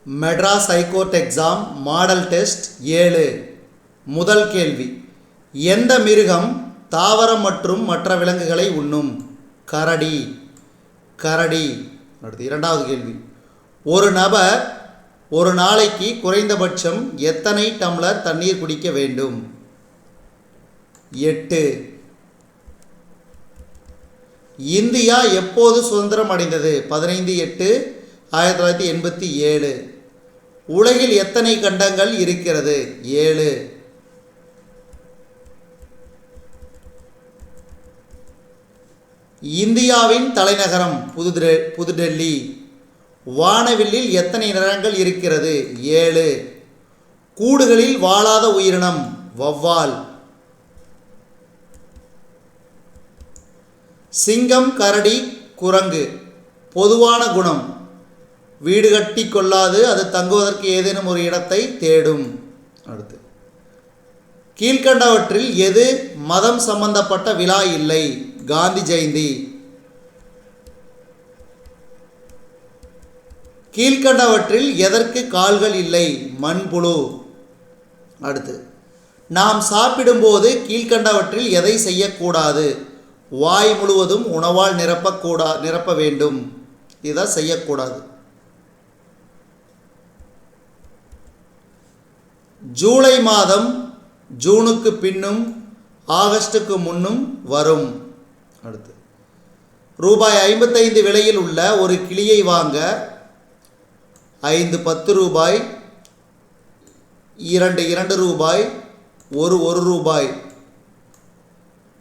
Madras high court exam model test 7. முதல் கேள்வி, எந்த மிருகம் தாவரம் மற்றும் மற்ற விலங்குகளை உண்ணும்? கரடி. கரடி. அடுத்து இரண்டாவது கேள்வி, ஒரு நபர் ஒரு நாளைக்கு குறைந்தபட்சம் எத்தனை டம்ளர் தண்ணீர் குடிக்க வேண்டும்? 8. இந்தியா எப்போது சுதந்திரம் அடைந்தது? 15/8/1987. உலகில் எத்தனை கண்டங்கள் இருக்கிறது? 7. இந்தியாவின் தலைநகரம் புதுடெல்லி. வானவில்லில் எத்தனை நிறங்கள் இருக்கிறது? 7. கூடுகளில் வாழாத உயிரினம் வௌவால். சிங்கம், கரடி, குரங்கு. பொதுவான குணம், வீடு கட்டி கொள்ளாது, அது தங்குவதற்கு ஏதேனும் ஒரு இடத்தை தேடும். அடுத்து, கீழ்கண்டவற்றில் எது மதம் சம்பந்தப்பட்ட விழா இல்லை? காந்தி ஜெயந்தி. கீழ்கண்டவற்றில் எதற்கு கால்கள் இல்லை? மண்புழு. அடுத்து, நாம் சாப்பிடும்போது கீழ்கண்டவற்றில் எதை செய்யக்கூடாது? வாய் முழுவதும் உணவால் நிரப்ப வேண்டும். இதை செய்யக்கூடாது. ஜூலை மாதம் ஜூனுக்கு பின்னும் ஆகஸ்டுக்கு முன்னும் வரும். அடுத்து, ரூபாய் 55 விலையில் உள்ள ஒரு கிளியை வாங்க 5 10 ரூபாய், 2 2 ரூபாய், 1 ரூபாய்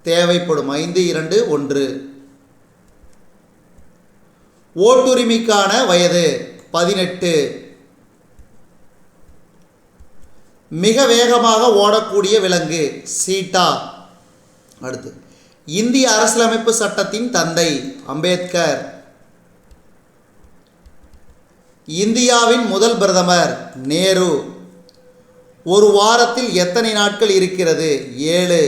தேவைப்படும். 5 2 1. ஓட்டுரிமைக்கான வயது 18. மிக வேகமாக ஓடக்கூடிய விலங்கு சீட்டா. அடுத்து, இந்திய அரசியலமைப்பு சட்டத்தின் தந்தை அம்பேத்கர். இந்தியாவின் முதல் பிரதமர் நேரு. ஒரு வாரத்தில் எத்தனை நாட்கள் இருக்கிறது? 7.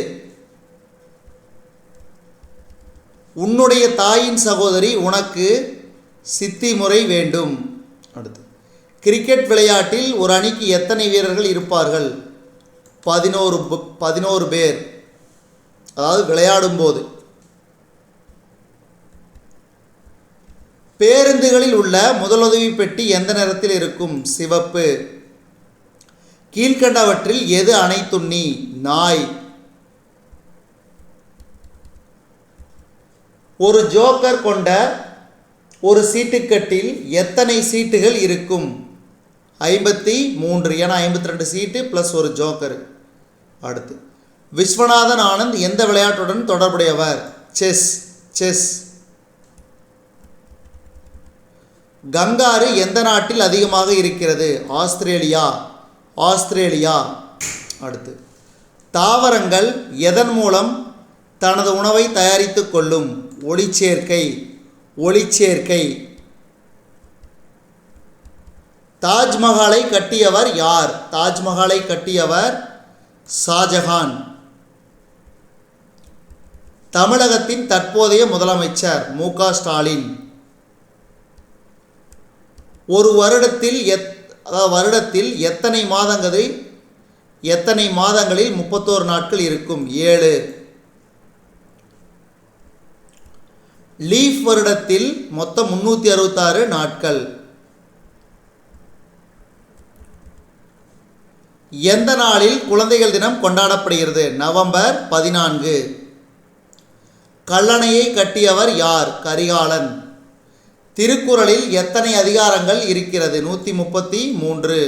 உன்னுடைய தாயின் சகோதரி உனக்கு சித்தி முறை வேண்டும். அடுத்து, கிரிக்கெட் விளையாட்டில் ஒரு அணிக்கு எத்தனை வீரர்கள் இருப்பார்கள்? 11 பேர், அதாவது விளையாடும் போது. பேருந்துகளில் உள்ள முதலுதவி பெட்டி எந்த நிறத்தில் இருக்கும்? சிவப்பு. கீழ்கண்டவற்றில் எது அனைத்துண்ணி? நாய். ஒரு ஜோக்கர் கொண்ட ஒரு சீட்டுக்கட்டில் எத்தனை சீட்டுகள் இருக்கும்? 53. ஏன்னா 52 சீட்டு ப்ளஸ் ஒரு ஜோக்கர். அடுத்து, விஸ்வநாதன் ஆனந்த் எந்த விளையாட்டுடன் தொடர்புடையவர்? செஸ். கங்காரு எந்த நாட்டில் அதிகமாக இருக்கிறது? ஆஸ்திரேலியா. அடுத்து, தாவரங்கள் எதன் மூலம் தனது உணவை தயாரித்து கொள்ளும்? ஒளிச்சேர்க்கை. தாஜ்மஹாலை கட்டியவர் யார்? தாஜ்மஹாலை கட்டியவர் ஷாஜஹான். தமிழகத்தின் தற்போதைய முதலமைச்சர் மு.க. ஸ்டாலின். ஒரு வருடத்தில் எத்தனை மாதங்களில் 31 நாட்கள் இருக்கும்? 7. லீஃப் வருடத்தில் மொத்தம் 366 நாட்கள். எந்த நாளில் குழந்தைகள் தினம் கொண்டாடப்படுகிறது? நவம்பர் 14. கல்லணையை கட்டியவர் யார்? கரிகாலன். திருக்குறளில் எத்தனை அதிகாரங்கள் இருக்கிறது? 133.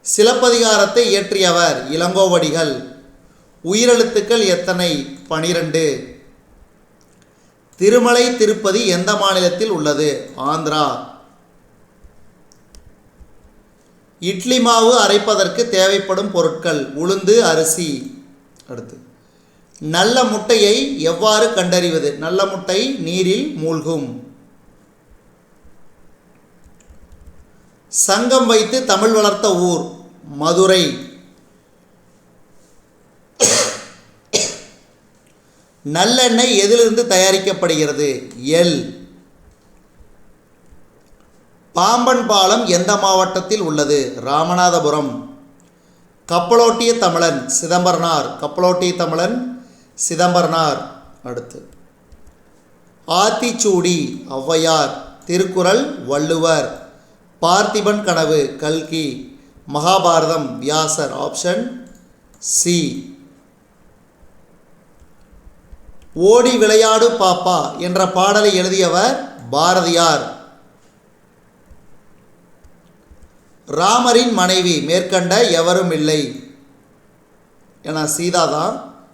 சிலப்பதிகாரத்தை இயற்றியவர் இளங்கோவடிகள். உயிரெழுத்துக்கள் எத்தனை? 12. திருமலை திருப்பதி எந்த மாநிலத்தில் உள்ளது? ஆந்திரா. இட்லி மாவு அரைப்பதற்கு தேவைப்படும் பொருட்கள் உளுந்து, அரிசி. அடுத்து, நல்ல முட்டையை எவ்வாறு கண்டறிவது? நல்ல முட்டை நீரில் மூழ்கும். சங்கம் வைத்து தமிழ் வளர்த்த ஊர்? மதுரை. நல்லெண்ணெய் எதிலிருந்து தயாரிக்கப்படுகிறது? எள். பாம்பன் பாலம் எந்த மாவட்டத்தில் உள்ளது? ராமநாதபுரம். கப்பலோட்டிய தமிழன் சிதம்பரனார். கப்பலோட்டிய தமிழன் சிதம்பரனார். அடுத்து ஆத்திச்சூடி ஔவையார். திருக்குறள் வள்ளுவர். பார்த்திபன் கனவு கல்கி. மகாபாரதம் வியாசர். Option C. ஓடி விளையாடு பாப்பா என்ற பாடலை எழுதியவர் பாரதியார். ராமரின் மனைவி மேற்கண்ட எவரும் இல்லை என சீதா தான்.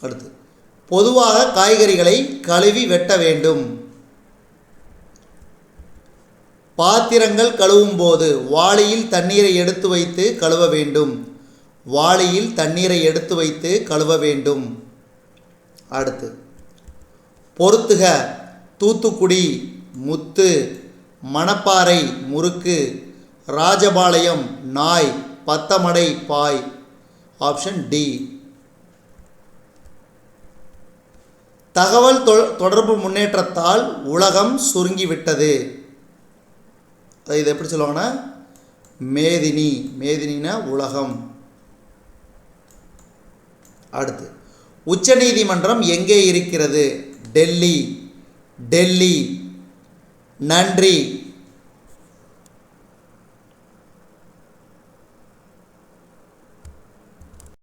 அடுத்து பொதுவாக காய்கறிகளை கழுவி வெட்ட வேண்டும். பாத்திரங்கள் கழுவும் போது வாளியில் தண்ணீரை எடுத்து வைத்து கழுவ வேண்டும். வாளியில் தண்ணீரை எடுத்து வைத்து கழுவ வேண்டும். அடுத்து பொறுத்துக தூத்துக்குடி முத்து. மணப்பாறை முறுக்கு. ராஜபாளையம் நாய். பத்தமடை பாய். Option D. தகவல் தொடர்பு முன்னேற்றத்தால் உலகம் சுருங்கிவிட்டது. இது எப்படி சொல்லுவாங்கன்னா மேதினி. மேதினினா உலகம். அடுத்து உச்சநீதிமன்றம் எங்கே இருக்கிறது? டெல்லி. டெல்லி. நன்றி.